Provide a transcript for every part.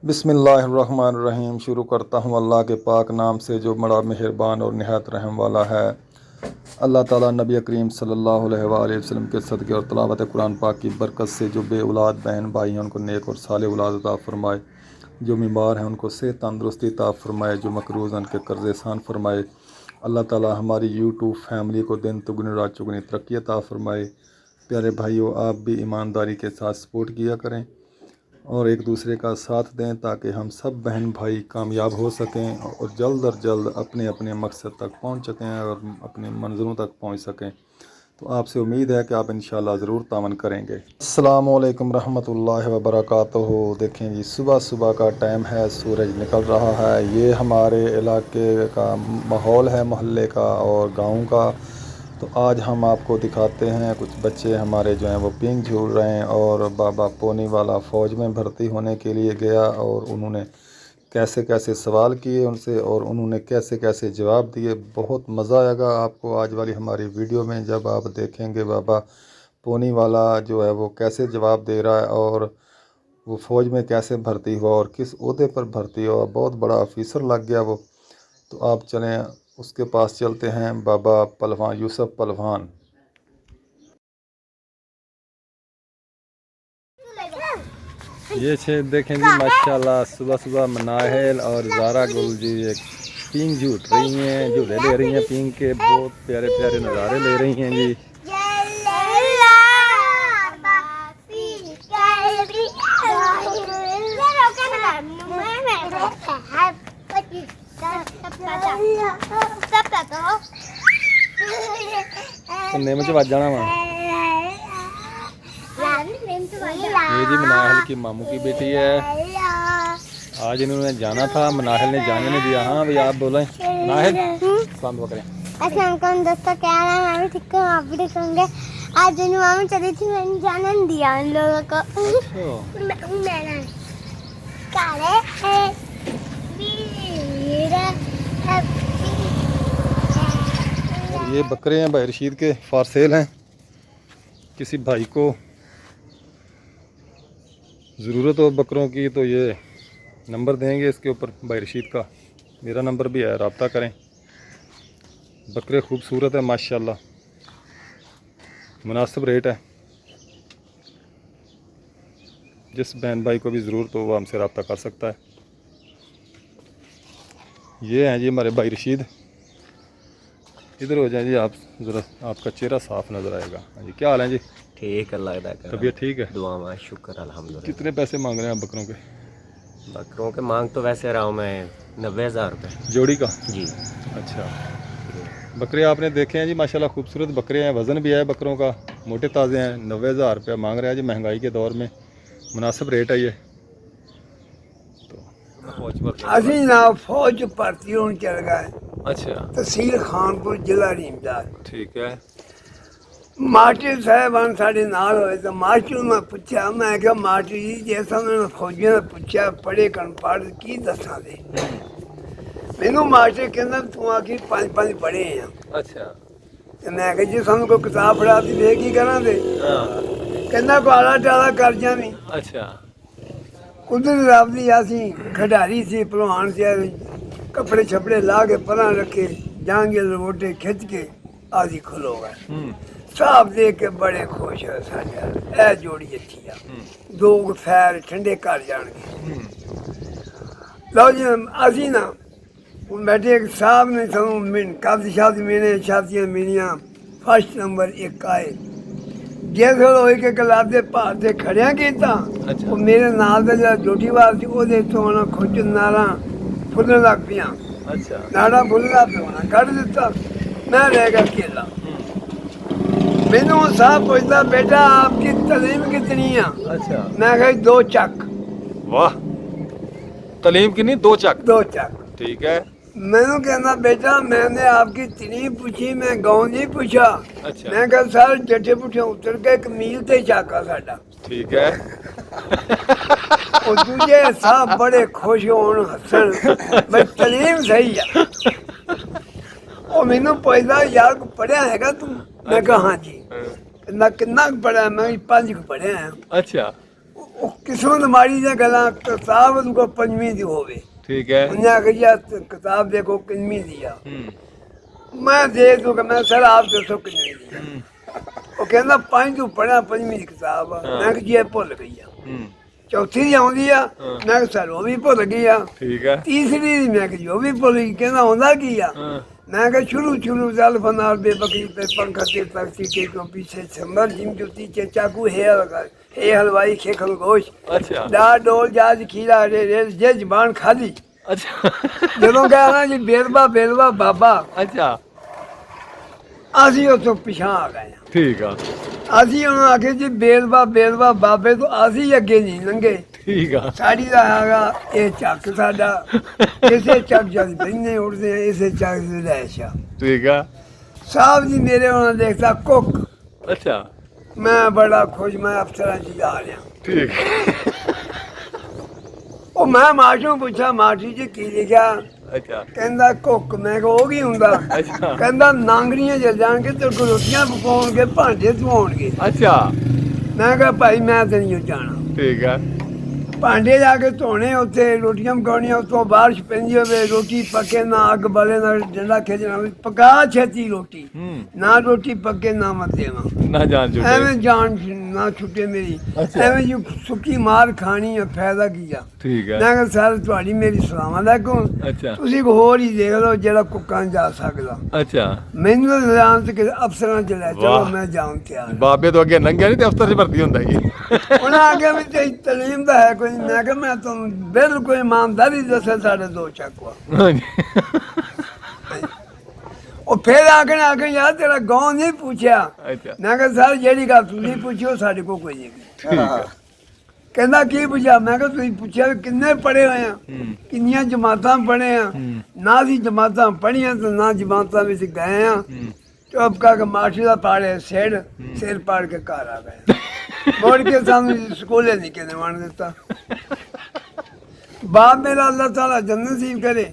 बिस्मिल्लाहिर्रहमानिर्रहीम। शुरू करता हूँ अल्लाह के पाक नाम से जो बड़ा मेहरबान और निहायत रहम वाला है। अल्लाह ताला नबी करीम सल्लल्लाहु अलैहि वसल्लम के सदक़े और तिलावत कुरान पाक की बरकत से जो बे औलाद बहन भाई हैं उनको नेक और साले औलाद अता फ़रमाए, जो बीमार हैं उनको सेहत तंदुरुस्ती अता फ़रमाए, जो मकरूज़ हैं उनके कर्ज़ आसान फ़रमाए। अल्लाह ताला हमारी यूट्यूब फैमिली को दिन दुगनी रात चौगुनी तरक्की अता फ़रमाए। प्यारे भाइयों, आप भी ईमानदारी के साथ सपोर्ट किया करें और एक दूसरे का साथ दें ताकि हम सब बहन भाई कामयाब हो सकें और जल्द अज जल्द अपने अपने मकसद तक पहुंच सकें और अपने मंज़िलों तक पहुंच सकें। तो आपसे उम्मीद है कि आप इंशाल्लाह ज़रूर तावन करेंगे। अस्सलामु अलैकुम रहमतुल्लाहि व बरकातुहू। देखें जी, सुबह सुबह का टाइम है, सूरज निकल रहा है। ये हमारे इलाके का माहौल है, मोहल्ले का और गाँव का। तो आज हम आपको दिखाते हैं कुछ बच्चे हमारे जो हैं वो पींग झूल रहे हैं और बाबा पोनी वाला फ़ौज में भर्ती होने के लिए गया और उन्होंने कैसे कैसे सवाल किए उनसे और उन्होंने कैसे कैसे जवाब दिए। बहुत मज़ा आएगा आपको आज वाली हमारी वीडियो में जब आप देखेंगे बाबा पोनी वाला जो है वो कैसे जवाब दे रहा है और वो फ़ौज में कैसे भर्ती हुआ और किस ओहदे पर भर्ती हुआ। बहुत बड़ा ऑफिसर लग गया वो। तो आप चलें उसके पास चलते हैं, बाबा पहलवान यूसुफ पहलवान। ये छे देखें जी, माशाल्लाह सुबह सुबह मनाहिल और ज़ारा गुल जी एक पींग झूट रही हैं, झूले ले रही हैं पींग के। बहुत प्यारे प्यारे नज़ारे ले रही हैं जी। नेम च बज जाना वहाँ। ये जी मनाहिल की मामू की बेटी है। आज इन्होंने जाना था, मनाहिल ने जाने नहीं दिया। हाँ भाई आप बोलें मनाहिल। सलाम दुआ करें। दोस्तों क्या हाल है? मैं भी ठीक हूँ, आप भी ठीक होंगे। आज जो मामू चली थी मैंने जाने नहीं दिया उन लोगों को। और ये बकरे हैं भाई रशीद के, फॉर सेल हैं। किसी भाई को ज़रूरत हो बकरों की तो ये नंबर देंगे इसके ऊपर भाई रशीद का। मेरा नंबर भी है, रब्ता करें। बकरे खूबसूरत है माशाल्लाह, मुनासिब रेट है। जिस बहन भाई को भी ज़रूरत हो वो हमसे रब्ता कर सकता है। ये हैं जी हमारे भाई रशीद। इधर हो जाए जी आप, ज़रा आपका चेहरा साफ नज़र आएगा। हाँ जी, क्या हाल है जी? ठीक है, तबीयत ठीक है? दुआ में शुक्र अल्हम्दुलिल्लाह। कितने पैसे मांग रहे हैं आप बकरों के? बकरों के मांग तो वैसे रहा हूँ मैं 90,000 रुपये जोड़ी का जी। अच्छा, बकरे आपने देखे हैं जी माशाल्लाह खूबसूरत बकरे हैं, वज़न भी है बकरों का, मोटे ताज़े हैं। 90,000 रुपया मांग रहे हैं जी। महंगाई के दौर में मुनासिब रेट है ये। तो असी ना फौज भर्ती होने चल गए। अच्छा, तहसील खानपुर जिला रीमदार। ठीक है। मास्टर साहबान साढ़े नाल होए तो मास्टर मैं पूछा, मैं क्या मास्टर जी जैसा उन्होंने फौजियों ने पूछा पढ़े कन पढ़ की दसा दे। मैनू मास्टर कहना तू आखिर 5 पढ़े हैं। अच्छा, तो मैं कहा जी सानू कोई किताब पढ़ा दी दे की करा दे। कहना को आला टाला कर जावी। अच्छा, कुदरत रब दी असी खिडारी सी, पहलवान से कपड़े छपड़े ला के परा रखे, जांगे लवोटे खिंच के आदि खलो गए। साहब देख के बड़े खुश है साढ़े ए जोड़ी अच्छी आ। 2 फैर ठंडे कर जाएंगे। लो जी असी ना बैठे एक साहब ने सानू काफी शादी मिले, शादियाँ मिलियाँ। फर्स्ट नंबर 1 आए जिस होई के गलादे भार से खड़िया किया। वो मेरे नाल का जो जोटीवार से वो तो खुच नारा फुलन लग पिया। अच्छा, नाड़ा फुलना पिया कढ़ दिता। मैं रह गया अकेला। मैनू साहब पूछता बेटा आपकी तलीम कितनी है? अच्छा, मैं कही 2 चक। वाह, तलीम कितनी? 2 चक। 2 चक। ठीक है। मैंने कहना बेटा मैंने आपकी तारीफ पूछी मैं गाँव नहीं पूछा। अच्छा। मैं कहा सर जट्ठे पुठे उतर के एक मील ते चाका साडा। ठीक है। ਉਹ ਦੂਜੇ ਸਭ ਬੜੇ ਖੁਸ਼ ਹੋਣ ਹੱਸਣ ਬਈ ਤਾਲੀਮ ਸਹੀ ਆ। ਉਹ ਮੈਨੂੰ ਪੁੱਛਦਾ ਯਾਰ ਕੋ ਪੜਿਆ ਹੈਗਾ ਤੂੰ? ਮੈਂ ਕਿਹਾ ਹਾਂਜੀ। ਕਹਿੰਦਾ ਕਿੰਨਾ ਕੁ ਪੜਿਆ? ਮੈਂ ਕਿਹਾ 5 ਕੁ ਪੜਿਆ ਆ। अच्छा ਉਹ ਕਿਸੋਂ ਮਾੜੀ ਦੀਆਂ ਗੱਲਾਂ ਕਿਤਾਬ ਨੂੰ ਕੋ 5ਵੀਂ ਦੀ ਹੋਵੇ। ठीक है। ਉਹਨੇ ਆਖਿਆ ਕਿਤਾਬ ਦੇਖੋ ਕਿੰਨਵੀਂ ਦੀ ਆ। ਮੈਂ ਦੇ ਦੂੰਗਾ। ਮੈਂ ਸਰ ਆਪ ਦੱਸੋ ਕਿੰਨੀ ਦੀ ਆ। ਉਹ ਕਹਿੰਦਾ 5 ਤੂੰ ਪੜਿਆ 5ਵੀਂ ਦੀ ਕਿਤਾਬ ਆ। ਮੈਂ ਕਿਹਾ ਜੀ ਇਹ ਭੁੱਲ ਗਈ ਆ। ਚੌਥੀ ਦੀ ਆਉਂਦੀ ਆ। ਮੈਂ ਕਿਹਾ ਸਰ ਉਹ ਵੀ ਭੁੱਲ ਗਈ ਆ। ठीक है। ਤੀਸਰੀ ਦੀ ਮੈਂ ਕਿਹਾ ਜੀ ਉਹ ਵੀ ਭੁੱਲ ਗਈ। ਕਹਿੰਦਾ ਆਉਂਦਾ ਕੀ ਆ? मैं कहा शुरू जल फनार बेबकरी पे पंखा ते तख्ती के को पीछे संभल जिम जुती के चाकू है हलवाई खे खरगोश। अच्छा। डा डोल जाज खीरा रे रे जे जबान खादी। अच्छा। ਜਦੋਂ ਕਹਿਣਾ ਜੀ ਬੇਲਵਾ ਬਾਬਾ अच्छा ਅਸੀਂ ਉੱਥੋਂ ਪਿਛਾਂ ਆ ਗਏ ਹਾਂ। ठीक है। ਅਸੀਂ ਉਹਨਾਂ ਆਖਿਆ ਜੀ ਬੇਲਵਾ ਬਾਬੇ ਤੋਂ ਅਸੀਂ ਅੱਗੇ ਨਹੀਂ ਲੰਘੇ। ठीक है। ਸਾਡੀ ਦਾ ਹੈਗਾ ਇਹ ਚੱਕ ਸਾਡਾ। ਇਸੇ ਚੱਕ ਜਦ ਬੈਠੇ ਉੱਠਦੇ ਆ ਇਸੇ ਚੱਕ ਦੇ ਲੈਸ਼ਾ। ठीक है। ਸਾਹਿਬ ਜੀ ਮੇਰੇ ਉਹਨਾਂ ਦੇਖਦਾ ਕੁੱਕ। अच्छा ਮੈਂ ਬੜਾ ਖੁਸ਼ ਮੈਂ ਅਫਸਰਾਂ ਚ ਜਾ ਰਿਹਾ। ठीक है। ਉਹ ਮੈਂ ਮਾਸ਼ੂ ਪੁੱਛਿਆ ਮਾਸ਼ੀ ਜੀ ਕੀ ਲਿਖਿਆ? अच्छा ਕਹਿੰਦਾ ਕੁੱਕ। ਮੈਂ ਕਿਹਾ ਉਹ ਕੀ ਹੁੰਦਾ? ਅੱਛਾ। ਕਹਿੰਦਾ ਨਾਂਗਰੀਆਂ ਜਲ ਜਾਣਗੇ ਤੇ ਕੋਲ ਰੋਟੀਆਂ ਪਕਾਉਣਗੇ ਭਾਂਡੇ ਧੋਣਗੇ। अच्छा ਮੈਂ ਕਿਹਾ ਭਾਈ ਮੈਂ ਤੇ ਨਹੀਂ ਜਾਣਾ। ठीक है। ਭਾਂਡੇ ਜਾ ਕੇ ਧੋਣੇ ਉੱਥੇ ਰੋਟੀਆਂ ਪਕਾਉਣੀਆਂ ਉੱਤੋਂ ਬਾਰਿਸ਼ ਪੈਂਦੀ ਹੋਵੇ ਰੋਟੀ ਪੱਕੇ ਨਾ ਅੱਗ ਬਾਲੇ ਨਾ ਡੰਡਾ ਖਿੱਚਣਾ ਪਕਾ ਛੇਤੀ ਰੋਟੀ ਨਾ ਰੋਟੀ ਪੱਕੇ ਨਾ ਮਤ ਦੇਵਾਂ ना जान छूटे। ਐਵੇਂ ਜਾਨ ਨਾ ਛੁੱਟੇ ਮੇਰੀ। ਅੱਛਾ। ਐਵੇਂ ਜੀ ਸੁੱਕੀ ਮਾਰ ਖਾਣੀ ਆ ਫਾਇਦਾ ਕੀ ਆ? ठीक है। ਮੈਂ ਕਿਹਾ ਸਰ ਤੁਹਾਡੀ ਮੇਰੀ ਸਲਾਮ ਅਲੈਕੁਮ। अच्छा ਤੁਸੀਂ ਕੋ ਹੋਰ ਹੀ ਦੇਖ ਲਓ ਜਿਹੜਾ ਕੁੱਕਾਂ ਜਾ ਸਕਦਾ। अच्छा ਮੈਨੂੰ ਲਿਆਉਣ ਤੇ ਅਫਸਰਾਂ ਚ ਲੈ ਚਲੋ ਵਾਹ। ਮੈਂ ਜਾਉਂ ਤਿਆਰ। ਬਾਬੇ ਤੋਂ ਅੱਗੇ ਲੰਘਿਆ ਨਹੀਂ ਤੇ ਅਫਸਰ 'ਚ ਭਰਤੀ ਹੁੰਦਾ ਜੀ। ਉਹਨਾਂ ਆਖਿਆ ਵੀ ਤੇ ਤਾਲੀਮ ਦਾ ਹੈ ਕੋਈ। ਮੈਂ ਕਿਹਾ ਮੈਂ ਤੁਹਾਨੂੰ ਬਿਲਕੁਲ ਇਮਾਨਦਾਰੀ ਦੱਸਿਆ ਸਾਡੇ 2 ਚੱਕਵਾ। ਉਹ ਫੇਰ ਆਖਣ ਯਾਰ ਤੇਰਾ ਗਾਉਂ ਨਹੀਂ ਪੁੱਛਿਆ। अच्छा ਮੈਂ ਕਿਹਾ ਸਰ ਜਿਹੜੀ ਗੱਲ ਤੁਸੀਂ ਪੁੱਛੀ ਉਹ ਸਾਡੇ ਕੋਲ ਕੋਈ ਨਹੀਂ। ठीक है। ਕਹਿੰਦਾ ਕੀ ਪੁੱਛਿਆ? ਮੈਂ ਕਿਹਾ ਤੁਸੀਂ ਪੁੱਛਿਆ ਵੀ ਕਿੰਨੇ ਪੜ੍ਹੇ ਹੋਏ ਆ ਕਿੰਨੀਆਂ ਜਮਾਤਾਂ ਪੜ੍ਹੇ ਆ? ਨਾ ਅਸੀਂ ਜਮਾਤਾਂ ਪੜ੍ਹੀਆਂ ਤੇ ਨਾ ਜਮਾਤਾਂ ਵਿੱਚ ਗਏ ਆ। ਚੁੱਪ ਕਰਕੇ ਮਾਸਟਰ ਦਾ ਪਾੜੇ ਸਿਰ ਪਾੜ ਕੇ ਘਰ ਆ ਗਏ। ਮੁੜ ਕੇ ਸਾਨੂੰ ਸਕੂਲੇ ਨਹੀਂ ਕਿਨੇ ਵਣ ਦਿੱਤਾ। ਬਾਪ ਮੇਰਾ ਅੱਲਾਹ ਤਾਲਾ ਜੰਨਤ ਨਸੀਬ ਕਰੇ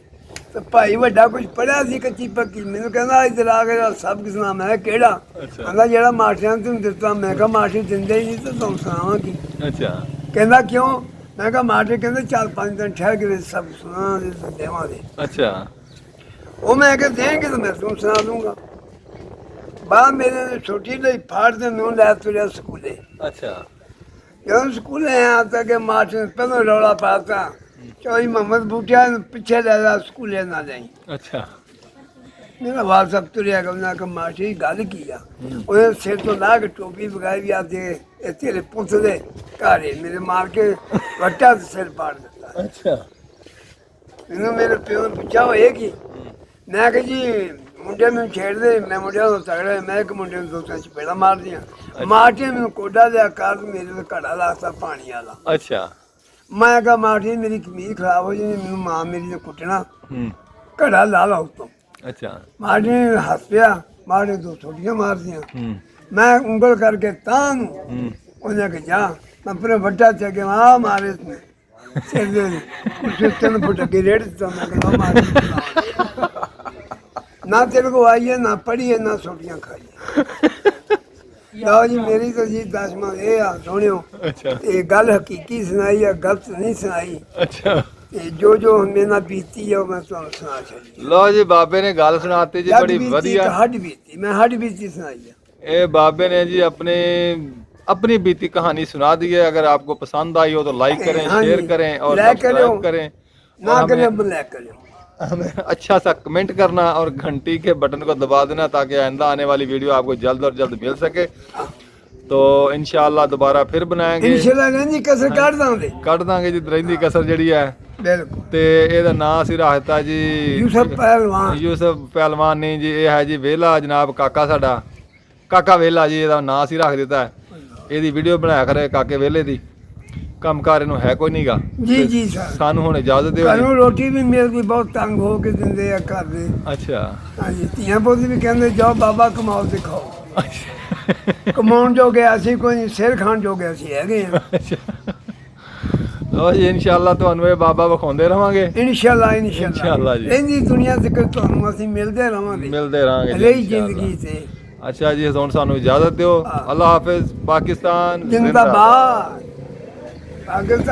ਤੇ ਭਾਈ ਵੱਡਾ ਕੁਝ ਪੜਿਆ ਸੀ ਕੱਚੀ ਪੱਕੀ। ਮੈਨੂੰ ਕਹਿੰਦਾ ਇੱਧਰ ਆ ਕੇ ਸਭ ਕੁਝ ਸੁਣਾ। ਮੈਂ ਕਿਹੜਾ? ਕਹਿੰਦਾ ਜਿਹੜਾ ਮਾਸਟਰਾਂ ਨੇ ਤੈਨੂੰ ਦਿੱਤਾ। ਮੈਂ ਕਿਹਾ ਮਾਸਟਰ ਦਿੰਦੇ ਹੀ ਨਹੀਂ ਤਾਂ ਤੁਹਾਨੂੰ ਸੁਣਾਵਾਂ ਕੀ? अच्छा ਕਹਿੰਦਾ ਕਿਉਂ? ਮੈਂ ਕਿਹਾ ਮਾਸਟਰ ਕਹਿੰਦੇ ਚੱਲ 5 ਦਿਨ ਠਹਿਰ ਕੇ ਸਭ ਸੁਣਾ ਦੇਵਾਂਗੇ। अच्छा ਉਹ ਮੈਂ ਕਿਹਾ ਦੇਣਗੇ ਤਾਂ ਮੈਂ ਤੁਹਾਨੂੰ ਸੁਣਾ ਦੂੰਗਾ। ਬਾਹਰ ਮੇਰੇ ਨੇ ਛੋਟੀ ਲਈ ਫਾੜ ਦੇ ਨੂੰ ਲੈ ਤੁਰਿਆ ਸਕੂਲੇ। अच्छा ਜਦੋਂ ਸਕੂਲੇ ਆਇਆ ਤਾਂ ਕਿ ਮਾਸਟਰ ਨੇ ਪਹਿਲਾਂ ਰੌਲਾ ਪਾਤਾ ਚੋਈ ਮੁਹੰਮਦ ਬੂਟਿਆ ਨੂੰ ਪਿੱਛੇ ਲੈ ਜਾ ਸਕੂਲੇ ਨਾ ਜਾਈ। अच्छा ਮੇਰਾ ਵਾਲ ਸਭ ਤੁਰਿਆ ਗਿਆ। ਉਹਨਾਂ ਕਿ ਮਾਸਟਰ ਜੀ ਗੱਲ ਕੀ ਆ? ਉਹਨੇ ਸਿਰ ਤੋਂ ਲਾ ਕੇ ਟੋਪੀ ਵਗਾਈ ਵੀ ਆ ਦੇ ਇਹ ਤੇਰੇ ਪੁੱਤ ਦੇ ਘਰੇ ਮੇਰੇ ਮਾਰ ਕੇ ਵੱਟਾ ਤੇ ਸਿਰ ਪਾੜ ਦਿੱਤਾ। अच्छा ਮੈਨੂੰ ਮੇਰੇ ਪਿਓ ਨੇ ਪੁੱਛਿਆ ਹੋਏ ਕੀ? ਮੈਂ ਕਿਹਾ ਜੀ ਮੁੰਡੇ ਨੂੰ ਛੇੜਦੇ ਮੈਂ ਮੁੰਡਿਆਂ ਨੂੰ ਤਗੜਾ। ਮੈਂ ਇੱਕ ਮੁੰਡੇ ਨੂੰ 2 ਚਪੇੜਾਂ ਮਾਰਦੀਆਂ ਮਾਰਟੀਆਂ ਮੈਨੂੰ ਕੋਡਾ ਲਿਆ ਕਰ ਮੇਰੇ ਤੇ ਘੜਾ ਲਾਤਾ ਪਾਣੀ ਵਾਲਾ। अच्छा ਮੈਂ ਕਿਹਾ ਮਾਰਟੀ ਮੇਰੀ ਕਮੀਜ਼ ਖਰਾਬ ਹੋ ਜਾਣੀ ਮੈਨੂੰ ਮਾਂ ਮੇਰੀ ਨੇ ਕੁੱਟਣਾ ਘੜਾ ਲਾ ਲਾ ਉੱਤੋਂ। अच्छा ਮਾਰਟੀ ਨੇ ਹੱਸ ਪਿਆ। ਮਾਰਟੀ 2 ਛੋਟੀਆਂ ਮਾਰਦੀਆਂ। ਮੈਂ ਉਂਗਲ ਕਰਕੇ ਤਾਂ ਨੂੰ ਉਹਨੇ ਕਿ ਜਾ ਮੈਂ ਆਪਣੇ ਵੱਡਾ ਚੱਕੇ ਆ ਮਾਰੇ ਨੇ ਸਿਰ ਦੇ ਕੁਛ 3 ਫੁੱਟ ਅੱਗੇ ਰੇੜ ਦਿੱਤਾ। ਮੈਂ ਕਹਿੰਦਾ ਮਾਰ ਨਾ ਤੇਰੇ ਕੋ ਆਈਏ ਨਾ ਪੜੀਏ ਨਾ ਛੋਟੀਆਂ ਖਾਈਏ। ਲਓ ਜੀ ਮੇਰੀ ਤਾਂ ਜੀ ਦਸਵਾਂ ਇਹ ਆ ਸੁਣਿਓ। अच्छा ਇਹ ਗੱਲ ਹਕੀਕੀ ਸੁਣਾਈ ਆ ਗਲਤ ਨਹੀਂ ਸੁਣਾਈ। अच्छा ਇਹ ਜੋ ਮੇਰੇ ਨਾਲ ਬੀਤੀ ਆ ਉਹ ਮੈਂ ਤੁਹਾਨੂੰ ਸੁਣਾ ਛੱਡੀ। ਲਓ ਜੀ ਬਾਬੇ ਨੇ ਗੱਲ ਸੁਣਾਤੀ ਜੀ ਬੜੀ ਵਧੀਆ। ਹੱਡ ਬੀਤੀ ਮੈਂ ਹੱਡ ਬੀਤੀ ਸੁਣਾਈ ਆ। ये बाबे ने जी अपनी बीती कहानी सुना दी है। अगर आपको पसंद आई हो तो लाइक करें, हाँ शेयर जी। करें और लाइक सब्सक्राइब करो। करें ना और करें हमें, ब्लैक करें। हमें अच्छा सा कमेंट करना और घंटी के बटन को दबा देना ताकि आइंदा आने वाली वीडियो आपको जल्द और जल्द मिल सके। तो इंशाल्लाह दोबारा फिर बनाएंगे। इंशाल्लाह रहंदी कसर काट दांगे। ਕੱਢ ਦਾਂਗੇ ਜੀ ਰਹਿੰਦੀ ਕਸਰ ਜਿਹੜੀ ਹੈ। बिल्कुल ਤੇ ਇਹਦਾ ਨਾਂ ਅਸੀਂ ਰੱਖਤਾ ਜੀ यूसुफ पहलवान। ਯੂਸਫ ਪਹਿਲਵਾਨ ਨਹੀਂ ਜੀ ਇਹ ਹੈ ਜੀ ਵੇਲਾ ਜਨਾਬ ਕਾਕਾ ਸਾਡਾ ਕਾਕਾ ਵੇਲਾ ਜੀ ਇਹਦਾ ਨਾਂ ਅਸੀਂ ਰੱਖ ਦਿੱਤਾ ਹੈ। ਇਹਦੀ ਵੀਡੀਓ ਬਣਾਇਆ ਕਰੇ ਕਾਕੇ ਵੇਲੇ ਦੀ ਕੰਮਕਾਰ ਇਹਨੂੰ ਹੈ ਕੋਈ ਨਹੀਂਗਾ ਜੀ ਜੀ ਸਰ ਸਾਨੂੰ ਹੁਣ ਇਜਾਜ਼ਤ ਦਿਓ ਜੀ। ਘਰੋਂ ਰੋਟੀ ਵੀ ਮਿਲਦੀ, ਬਹੁਤ ਤੰਗ ਹੋ ਕੇ ਦਿੰਦੇ ਆ ਘਰ ਦੇ। ਅੱਛਾ ਹਾਂਜੀ, ਧੀਆਂ ਪੁੱਤ ਵੀ ਕਹਿੰਦੇ ਜਾਓ ਬਾਬਾ ਕਮਾਓ ਤੇ ਖਾਓ। ਅੱਛਾ ਕਮਾਉਣ ਜੋਗੇ ਅਸੀਂ ਕੋਈ, ਸਿਰ ਖਾਣ ਜੋਗੇ ਅਸੀਂ ਹੈਗੇ ਆ। ਲਓ ਜੀ ਇਨਸ਼ਾਅੱਲਾ ਤੁਹਾਨੂੰ ਇਹ ਬਾਬਾ ਵਿਖਾਉਂਦੇ ਰਵਾਂਗੇ। ਇਨਸ਼ਾਅੱਲਾ ਇਨਸ਼ਾਅੱਲਾ ਜੀ। ਇਹਦੀ ਦੁਨੀਆ ਤੇ ਤੁਹਾਨੂੰ ਅਸੀਂ ਮਿਲਦੇ ਰਵਾਂਗੇ, ਮਿਲਦੇ ਰਹਾਂਗੇ ਜੀ ਰਹੀ ਇਨਸ਼ਾਅੱਲਾ। ਜ਼ਿੰਦਗੀ ਤੇ। ਅੱਛਾ ਜੀ ਹੁਣ ਸਾਨੂੰ ਇਜਾਜ਼ਤ ਦਿਓ। ਹਾਂ। ਅੱਲਾ ਹਾਫਿਜ਼। ਪਾਕਿਸਤਾਨ ਜਿੰਦਾਬਾਦ। ਪਾਕਿਸਤਾਨ